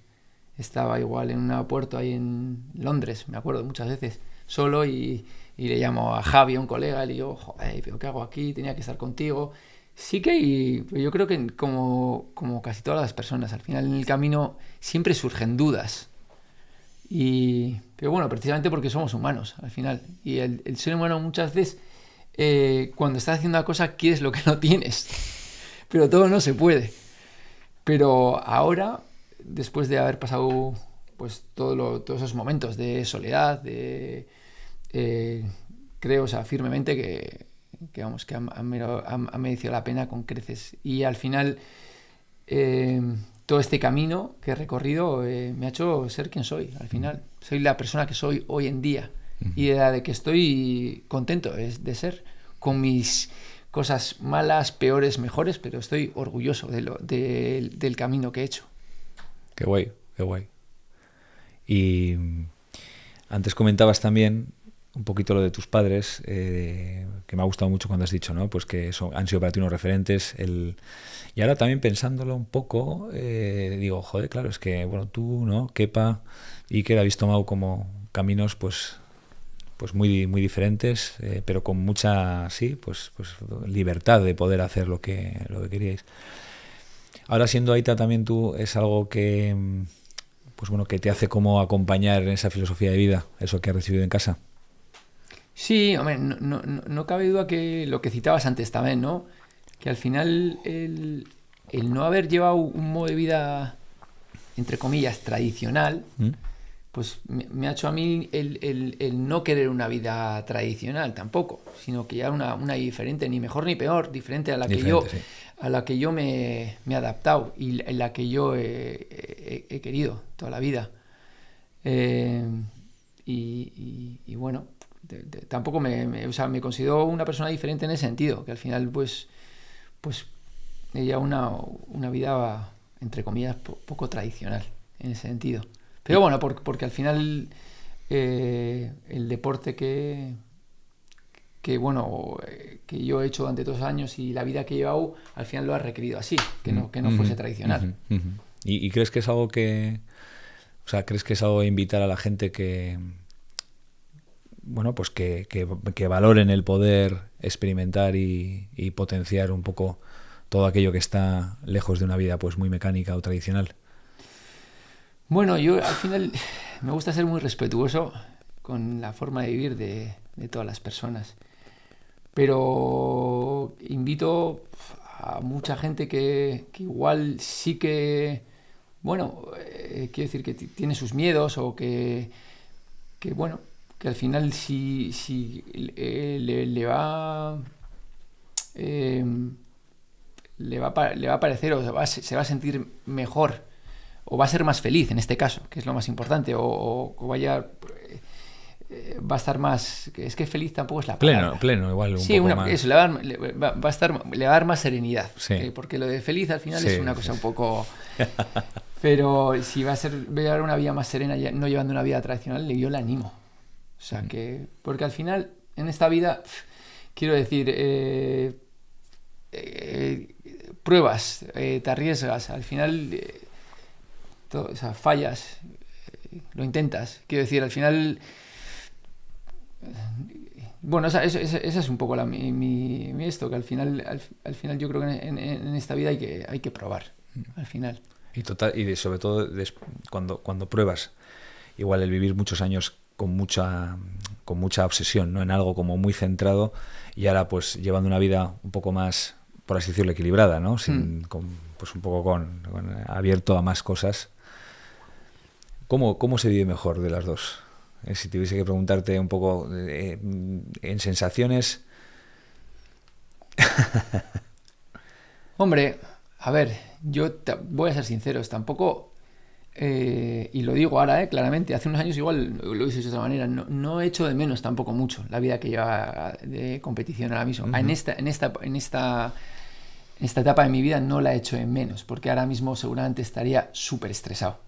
estaba igual en un aeropuerto ahí en Londres, me acuerdo muchas veces, solo, y le llamo a Javi, a un colega, y le digo, joder, ¿pero qué hago aquí? Tenía que estar contigo. Sí que yo creo que como casi todas las personas, al final en el camino siempre surgen dudas. Pero bueno, precisamente porque somos humanos al final. Y el ser humano muchas veces, cuando estás haciendo una cosa, quieres lo que no tienes. Pero todo no se puede. Pero ahora, después de haber pasado pues todos esos momentos de soledad, creo, o sea, firmemente que vamos, que ha merecido la pena con creces. Y al final, todo este camino que he recorrido me ha hecho ser quien soy. Al final, soy la persona que soy hoy en día. Y de la de que estoy contento es de ser, con mis cosas malas, peores, mejores, pero estoy orgulloso del camino que he hecho. Qué guay, qué guay. Y antes comentabas también un poquito lo de tus padres, que me ha gustado mucho cuando has dicho, ¿no?, pues que han sido para ti unos referentes. Y ahora también pensándolo un poco, digo, joder, claro, es que, bueno, tú, ¿no?, Kepa y que habéis tomado como caminos, pues muy, muy diferentes, pero con mucha, sí, pues libertad de poder hacer lo que queríais. Ahora, siendo Aita también tú, es algo que, pues bueno, que te hace como acompañar en esa filosofía de vida, eso que has recibido en casa. Sí, hombre, no cabe duda que lo que citabas antes también, ¿no? que al final el no haber llevado un modo de vida, entre comillas, tradicional, pues me ha hecho a mí el no querer una vida tradicional tampoco, sino que ya una diferente, ni mejor ni peor, diferente a la que yo, sí, a la que yo me he adaptado y en la que yo he querido toda la vida. Y bueno, tampoco o sea, me considero una persona diferente en ese sentido, que al final pues ella una vida, entre comillas, poco tradicional en ese sentido. Pero bueno, porque al final el deporte que yo he hecho durante 2 años y la vida que he llevado, al final lo ha requerido así, que no fuese tradicional. ¿Y crees que es algo que... O sea, ¿crees que es algo de invitar a la gente que... Bueno, pues que valoren el poder experimentar y potenciar un poco todo aquello que está lejos de una vida pues muy mecánica o tradicional? Bueno, yo al final me gusta ser muy respetuoso con la forma de vivir de todas las personas, pero invito a mucha gente que igual sí que, bueno, quiero decir que tiene sus miedos o que bueno, que al final si le va a parecer o se va a sentir mejor o va a ser más feliz en este caso, que es lo más importante, o va a estar más... Es que feliz tampoco es la palabra. Pleno, igual un sí, poco más. Eso, le va a dar más serenidad, sí. Porque lo de feliz al final sí, es una cosa un poco... Pero si va a llevar una vida más serena, no llevando una vida tradicional, yo la animo. O sea, porque al final, en esta vida, quiero decir, pruebas, te arriesgas, al final... o sea, fallas, lo intentas. Quiero decir, al final... Bueno, esa es un poco mi esto, que al final yo creo que en esta vida hay que probar, al final. Y sobre todo cuando pruebas, igual el vivir muchos años con mucha obsesión, ¿no? En algo como muy centrado, y ahora pues llevando una vida un poco más, por así decirlo, equilibrada, ¿no? Pues un poco con abierto a más cosas. ¿Cómo se vive mejor de las dos? Si tuviese que preguntarte un poco en sensaciones. Hombre, a ver, yo voy a ser sincero, tampoco, y lo digo ahora, claramente, hace unos años igual lo hice de otra manera, no he hecho de menos tampoco mucho la vida que lleva de competición ahora mismo. En esta etapa de mi vida no la he hecho de menos, porque ahora mismo seguramente estaría súper estresado.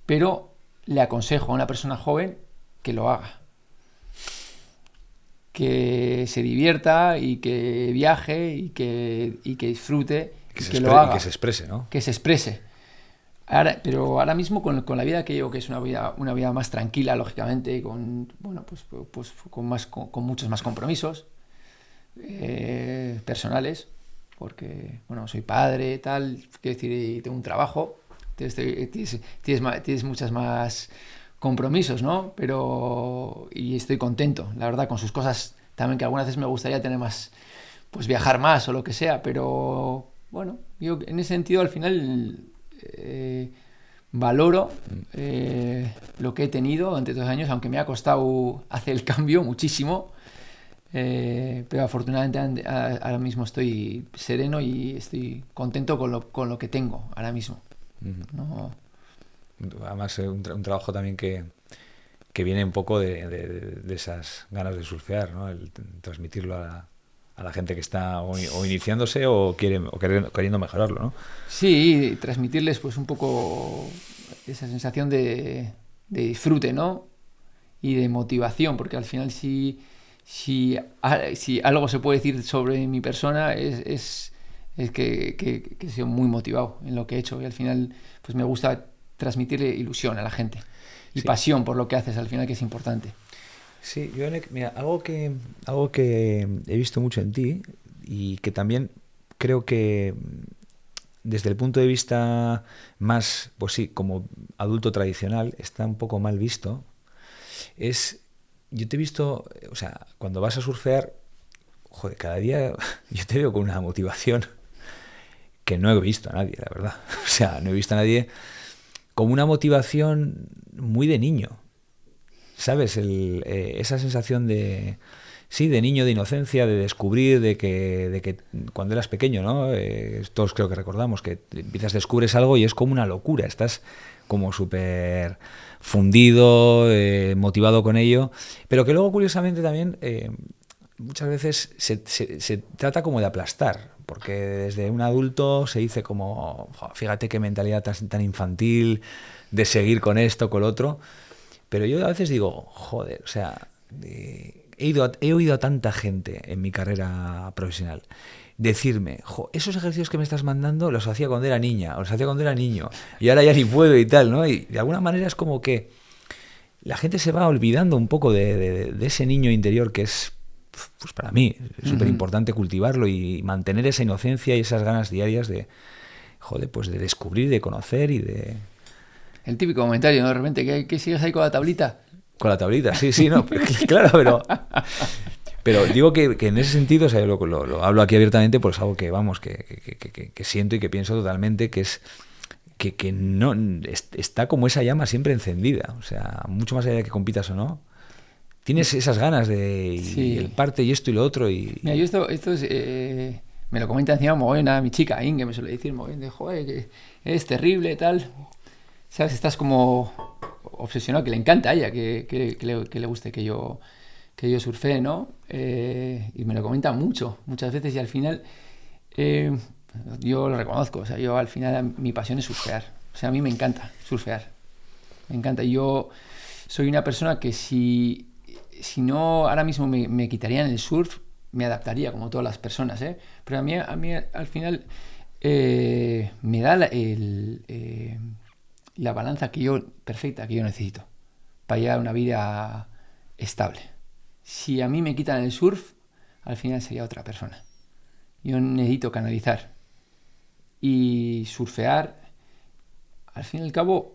Pero le aconsejo a una persona joven que lo haga, que se divierta y que viaje y que disfrute, que lo haga, y que se exprese, ¿no? Que se exprese. Pero ahora mismo con la vida que llevo, que es una vida más tranquila, lógicamente, con muchos más compromisos personales, porque bueno, soy padre, tal, quiero decir, y tengo un trabajo. Tienes muchas más compromisos, ¿no? Y estoy contento, la verdad, con sus cosas también, que algunas veces me gustaría tener más, pues viajar más o lo que sea, pero bueno, yo en ese sentido al final valoro lo que he tenido durante 2 años, aunque me ha costado hacer el cambio muchísimo, pero afortunadamente ahora mismo estoy sereno y estoy contento con lo que tengo ahora mismo. No. Además un trabajo también que viene un poco de esas ganas de surfear, ¿no? El transmitirlo a la gente que está o iniciándose o queriendo mejorarlo, ¿no? Sí, transmitirles pues un poco esa sensación de disfrute, ¿no? Y de motivación, porque al final si algo se puede decir sobre mi persona es que he sido muy motivado en lo que he hecho, y al final pues me gusta transmitirle ilusión a la gente y pasión por lo que haces al final, que es importante. Sí, yo, mira, algo que he visto mucho en ti y que también creo que desde el punto de vista más, pues sí, como adulto tradicional, está un poco mal visto, yo te he visto, o sea, cuando vas a surfear, joder, cada día yo te veo con una motivación que no he visto a nadie, la verdad. O sea, no he visto a nadie como una motivación muy de niño. ¿Sabes? Esa sensación de... Sí, de niño, de inocencia, de descubrir, de que cuando eras pequeño, ¿no? Todos creo que recordamos que empiezas, descubres algo y es como una locura. Estás como súper fundido, motivado con ello. Pero que luego, curiosamente, también muchas veces se trata como de aplastar. Porque desde un adulto se dice como, fíjate qué mentalidad tan infantil de seguir con esto, con lo otro. Pero yo a veces digo, joder, o sea... He oído a tanta gente en mi carrera profesional decirme, esos ejercicios que me estás mandando los hacía cuando era niña, o los hacía cuando era niño, y ahora ya ni puedo y tal, ¿no? Y de alguna manera es como que la gente se va olvidando un poco de ese niño interior que es, pues para mí, es súper importante cultivarlo y mantener esa inocencia y esas ganas diarias de, pues de descubrir, de conocer y de... El típico comentario, ¿no? De repente, ¿qué sigues ahí con la tablita? Con la tablita, sí, no, claro, pero digo que en ese sentido, o sea, yo lo hablo aquí abiertamente, pues es algo que, vamos, que siento y que pienso totalmente, que es que no está como esa llama siempre encendida, o sea, mucho más allá de que compitas o no, tienes esas ganas de y el parte y esto y lo otro y... Mira, yo esto es... me lo comenta encima mogollón a mi chica, Inge, me suele decir mogollón de, joder, que es terrible, tal, ¿sabes? Estás como... obsesionado, que le encanta a ella, que le guste que yo surfee, ¿no? Y me lo comenta muchas veces, y al final yo lo reconozco, o sea, yo al final mi pasión es surfear, o sea, a mí me encanta surfear, me encanta. Yo soy una persona que si no ahora mismo me quitarían el surf, me adaptaría como todas las personas, ¿eh? Pero a mí al final me da la balanza perfecta que yo necesito para llevar una vida estable. Si a mí me quitan el surf, al final sería otra persona. Yo necesito canalizar y surfear. Al fin y al cabo,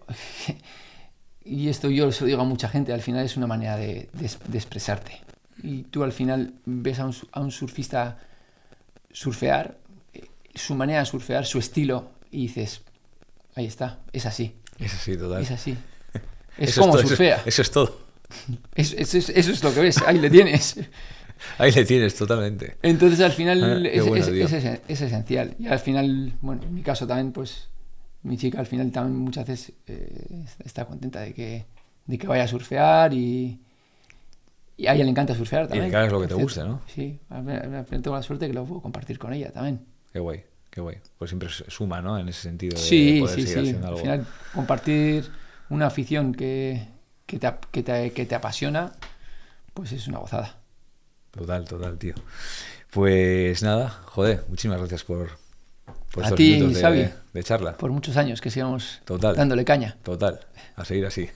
y esto yo se lo digo a mucha gente, al final es una manera de expresarte. Y tú al final ves a un surfista surfear, su manera de surfear, su estilo, y dices, ahí está, es así. Es así, total. Es así. Es como surfea. Eso es todo. Eso es lo que ves, ahí le tienes. Ahí le tienes, totalmente. Entonces al final es esencial. Y al final, bueno, en mi caso también, pues mi chica al final también muchas veces está contenta de que vaya a surfear y a ella le encanta surfear también. Y que hagas lo que te guste, ¿no? Sí, al final tengo la suerte que lo puedo compartir con ella también. Qué guay. Pues siempre suma, ¿no? En ese sentido de sí, poder sí, seguir sí. haciendo algo. Al final, compartir una afición que te apasiona, pues es una gozada. Total, tío. Pues nada, joder, muchísimas gracias por a estos ti, minutos Xavi, de charla. por muchos años que sigamos dándole caña. Total, a seguir así.